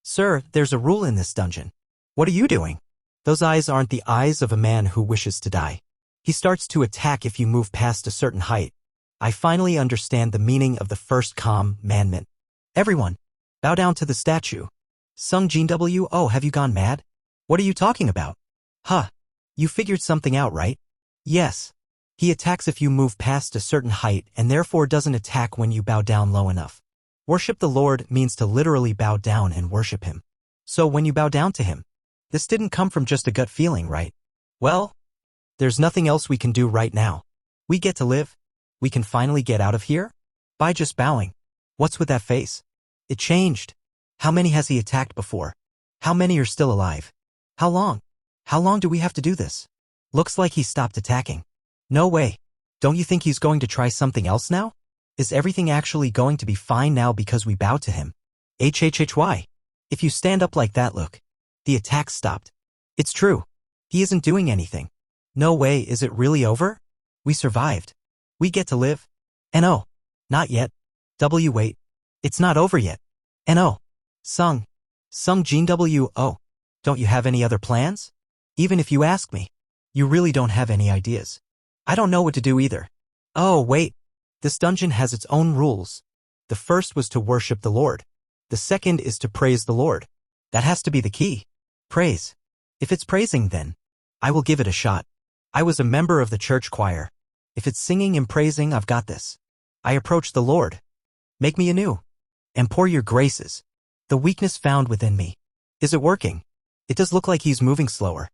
Sir, there's a rule in this dungeon. What are you doing? Those eyes aren't the eyes of a man who wishes to die. He starts to attack if you move past a certain height. I finally understand the meaning of the first commandment. Everyone, bow down to the statue. Sung Jin W. Oh, have you gone mad? What are you talking about? Huh. You figured something out, right? Yes. He attacks if you move past a certain height and therefore doesn't attack when you bow down low enough. Worship the Lord means to literally bow down and worship him. So when you bow down to him, this didn't come from just a gut feeling, right? Well, there's nothing else we can do right now. We get to live. We can finally get out of here? By just bowing. What's with that face? It changed. How many has he attacked before? How many are still alive? How long? How long do we have to do this? Looks like he stopped attacking. No way. Don't you think he's going to try something else now? Is everything actually going to be fine now because we bowed to him? HHHY. If you stand up like that, look. The attack stopped. It's true. He isn't doing anything. No way, is it really over? We survived. We get to live. No. Not yet. Wait. It's not over yet. No. Sung Jin W. Oh. Don't you have any other plans? Even if you ask me, you really don't have any ideas. I don't know what to do either. Oh, wait. This dungeon has its own rules. The first was to worship the Lord. The second is to praise the Lord. That has to be the key. Praise. If it's praising, then I will give it a shot. I was a member of the church choir. If it's singing and praising, I've got this. I approach the Lord. Make me anew. And pour your graces. The weakness found within me. Is it working? It does look like he's moving slower.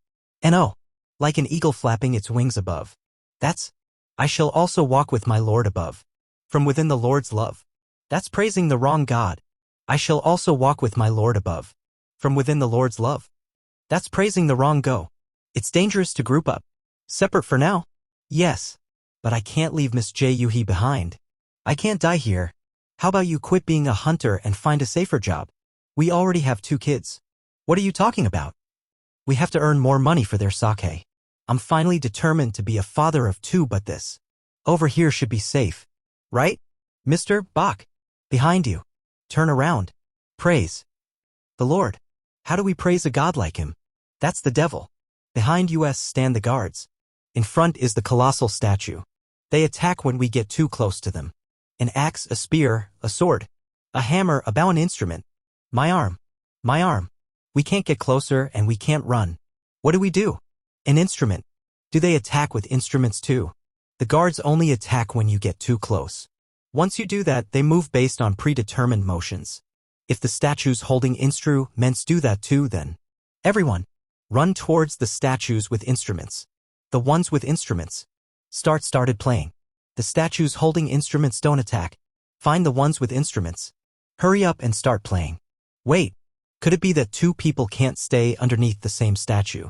Oh, like an eagle flapping its wings above. That's, I shall also walk with my Lord above. From within the Lord's love. That's praising the wrong God. I shall also walk with my Lord above. From within the Lord's love. That's praising the wrong go. It's dangerous to group up. Separate for now? Yes. But I can't leave Miss J. Yuhi behind. I can't die here. How about you quit being a hunter and find a safer job? We already have 2 kids. What are you talking about? We have to earn more money for their sake. I'm finally determined to be a father of 2, but this over here should be safe. Right? Mr. Bach. Behind you. Turn around. Praise the Lord. How do we praise a God like him? That's the devil. Behind us stand the guards. In front is the colossal statue. They attack when we get too close to them. An axe, a spear, a sword, a hammer, a bow, an instrument. My arm. My arm. We can't get closer and we can't run. What do we do? An instrument. Do they attack with instruments too? The guards only attack when you get too close. Once you do that, they move based on predetermined motions. If the statues holding instruments do that too, then everyone, run towards the statues with instruments. The ones with instruments started playing. The statues holding instruments don't attack. Find the ones with instruments. Hurry up and start playing. Wait, could it be that 2 people can't stay underneath the same statue?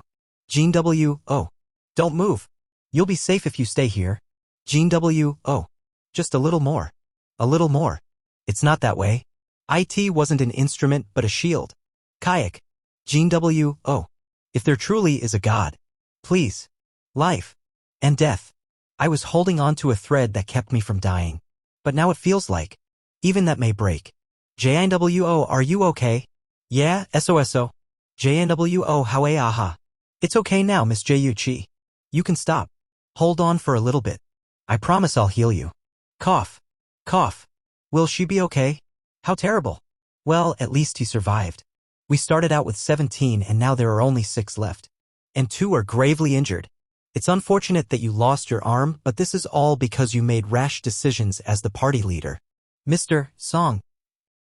Jean W. Oh. Don't move. You'll be safe if you stay here. Jean W. Oh. Just a little more. A little more. It's not that way. It wasn't an instrument but a shield. Kayak. Jean W. Oh. If there truly is a God. Please. Life. And death. I was holding on to a thread that kept me from dying. But now it feels like. Even that may break. JNWO, are you okay? Yeah, SOSO. JNWO, how aha. It's okay now, Miss J-U-Chi. You can stop. Hold on for a little bit. I promise I'll heal you. Cough. Cough. Will she be okay? How terrible. Well, at least he survived. We started out with 17 and now there are only 6 left. And 2 are gravely injured. It's unfortunate that you lost your arm, but this is all because you made rash decisions as the party leader. Mr. Song.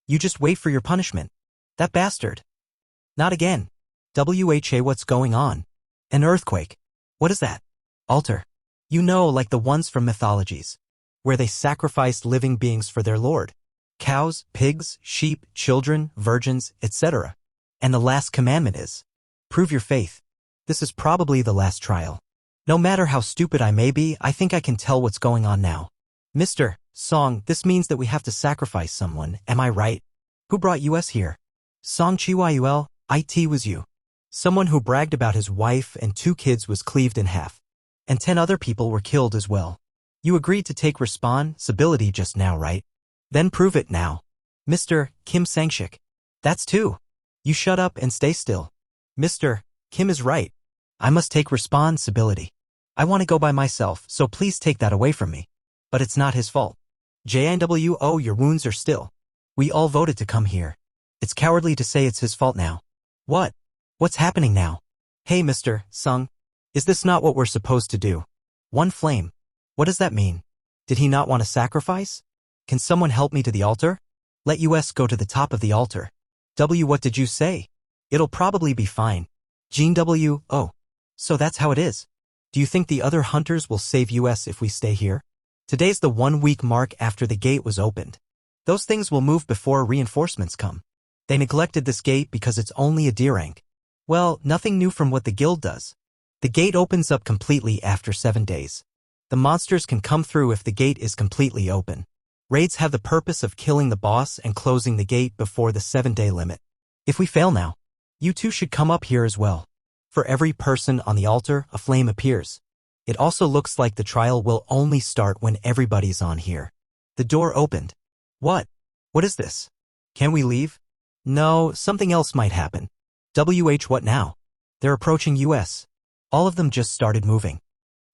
You just wait for your punishment. That bastard. Not again. WHA, what's going on? An earthquake. What is that? Altar. You know, like the ones from mythologies, where they sacrificed living beings for their lord. Cows, pigs, sheep, children, virgins, etc. And the last commandment is, prove your faith. This is probably the last trial. No matter how stupid I may be, I think I can tell what's going on now. Mr. Song, this means that we have to sacrifice someone, am I right? Who brought us here? Song Chiwyul, it was you. Someone who bragged about his wife and 2 kids was cleaved in half. And 10 other people were killed as well. You agreed to take responsibility just now, right? Then prove it now. Mr. Kim Sangshik. That's 2. You shut up and stay still. Mr. Kim is right. I must take responsibility. I want to go by myself, so please take that away from me. But it's not his fault. JNWO, your wounds are still. We all voted to come here. It's cowardly to say it's his fault now. What? What's happening now? Hey, Mr. Sung. Is this not what we're supposed to do? One flame. What does that mean? Did he not want to sacrifice? Can someone help me to the altar? Let us go to the top of the altar. W, what did you say? It'll probably be fine. Jean W, oh. So that's how it is. Do you think the other hunters will save us if we stay here? Today's the 1-week mark after the gate was opened. Those things will move before reinforcements come. They neglected this gate because it's only a D rank. Well, nothing new from what the guild does. The gate opens up completely after 7 days. The monsters can come through if the gate is completely open. Raids have the purpose of killing the boss and closing the gate before the 7-day limit. If we fail now, you two should come up here as well. For every person on the altar, a flame appears. It also looks like the trial will only start when everybody's on here. The door opened. What? What is this? Can we leave? No, something else might happen. What now? They're approaching us. All of them just started moving.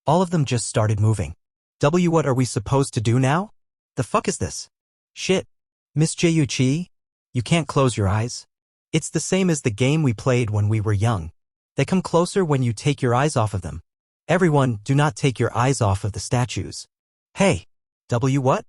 All of them just started moving. What are we supposed to do now? The fuck is this? Shit. Miss Ji, you can't close your eyes. It's the same as the game we played when we were young. They come closer when you take your eyes off of them. Everyone, do not take your eyes off of the statues. Hey. What?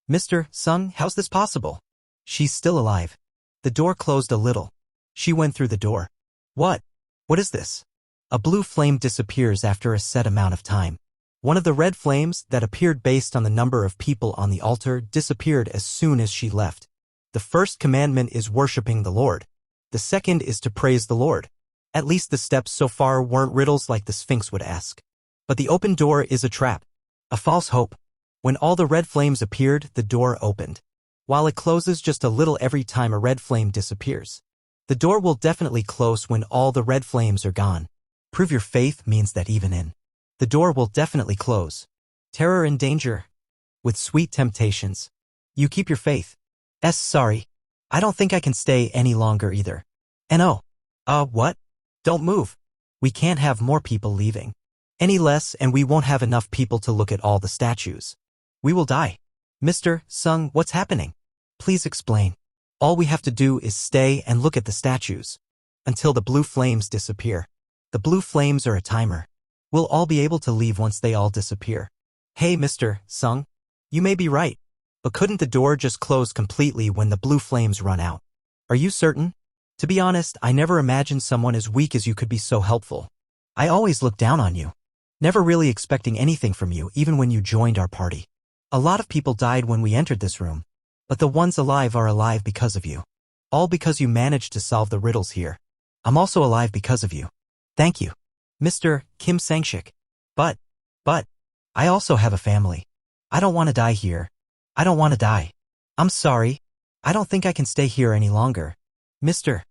Mr. Sung, how's this possible? She's still alive. The door closed a little. She went through the door. What? What is this? A blue flame disappears after a set amount of time. One of the red flames that appeared based on the number of people on the altar disappeared as soon as she left. The first commandment is worshiping the Lord. The second is to praise the Lord. At least the steps so far weren't riddles like the Sphinx would ask. But the open door is a trap. A false hope. When all the red flames appeared, the door opened. While it closes just a little every time a red flame disappears. The door will definitely close when all the red flames are gone. Prove your faith means that even in. The door will definitely close. Terror and danger. With sweet temptations. You keep your faith. Sorry. I don't think I can stay any longer either. No. What? Don't move. We can't have more people leaving. Any less and we won't have enough people to look at all the statues. We will die. Mr. Sung, what's happening? Please explain. All we have to do is stay and look at the statues. Until the blue flames disappear. The blue flames are a timer. We'll all be able to leave once they all disappear. Hey, Mr. Sung. You may be right. But couldn't the door just close completely when the blue flames run out? Are you certain? To be honest, I never imagined someone as weak as you could be so helpful. I always looked down on you. Never really expecting anything from you even when you joined our party. A lot of people died when we entered this room. But the ones alive are alive because of you. All because you managed to solve the riddles here. I'm also alive because of you. Thank you. Mr. Kim Sangshik. But, I also have a family. I don't want to die here. I don't want to die. I'm sorry. I don't think I can stay here any longer. Mr.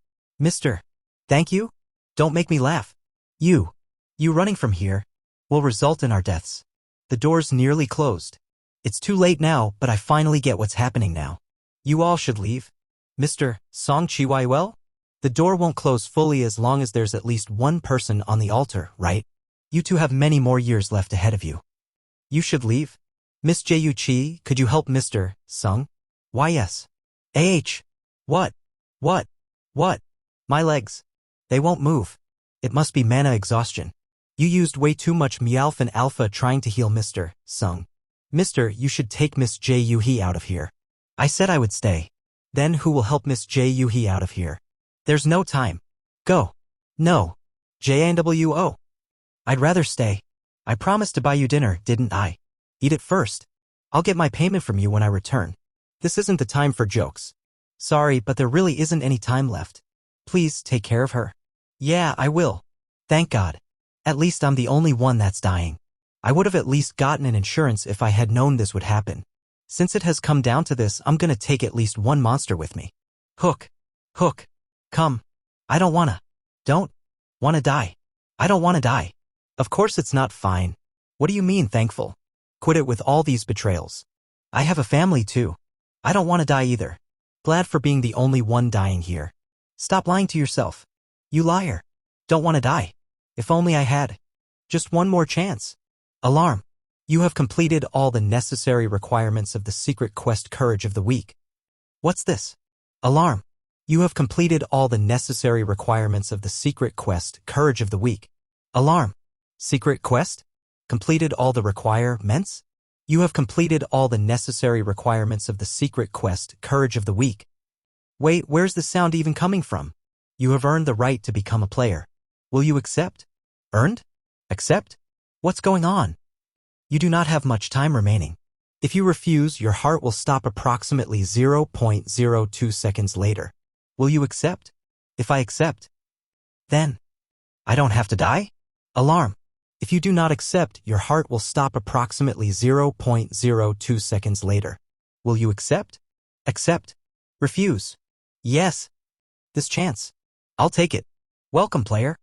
Thank you? Don't make me laugh. You running from here will result in our deaths. The door's nearly closed. It's too late now, but I finally get what's happening now. You all should leave. Mr. Song Chiwaiwell? The door won't close fully as long as there's at least one person on the altar, right? You two have many more years left ahead of you. You should leave. Miss Ji, could you help Mr. Sung? Why yes. What? My legs. They won't move. It must be mana exhaustion. You used way too much Mealphan Alpha trying to heal Mr. Sung. Mister, you should take Miss Ji out of here. I said I would stay. Then who will help Miss Ji out of here? There's no time. Go. No. JNWO. I'd rather stay. I promised to buy you dinner, didn't I? Eat it first. I'll get my payment from you when I return. This isn't the time for jokes. Sorry, but there really isn't any time left. Please take care of her. Yeah, I will. Thank God. At least I'm the only one that's dying. I would have at least gotten an insurance if I had known this would happen. Since it has come down to this, I'm gonna take at least one monster with me. Hook. Come. I don't wanna die. I don't wanna die. Of course it's not fine. What do you mean thankful? Quit it with all these betrayals. I have a family too. I don't wanna die either. Glad for being the only one dying here. Stop lying to yourself. You liar. Don't want to die. If only I had. Just one more chance. Alarm. You have completed all the necessary requirements of the secret quest Courage of the Weak. What's this? Alarm. You have completed all the necessary requirements of the secret quest Courage of the Weak. Alarm. Secret quest? Completed all the requirements? You have completed all the necessary requirements of the secret quest Courage of the Weak. Wait, where's the sound even coming from? You have earned the right to become a player. Will you accept? Earned? Accept? What's going on? You do not have much time remaining. If you refuse, your heart will stop approximately 0.02 seconds later. Will you accept? If I accept, then I don't have to die? Alarm. If you do not accept, your heart will stop approximately 0.02 seconds later. Will you accept? Accept. Refuse. Yes. This chance. I'll take it. Welcome, player.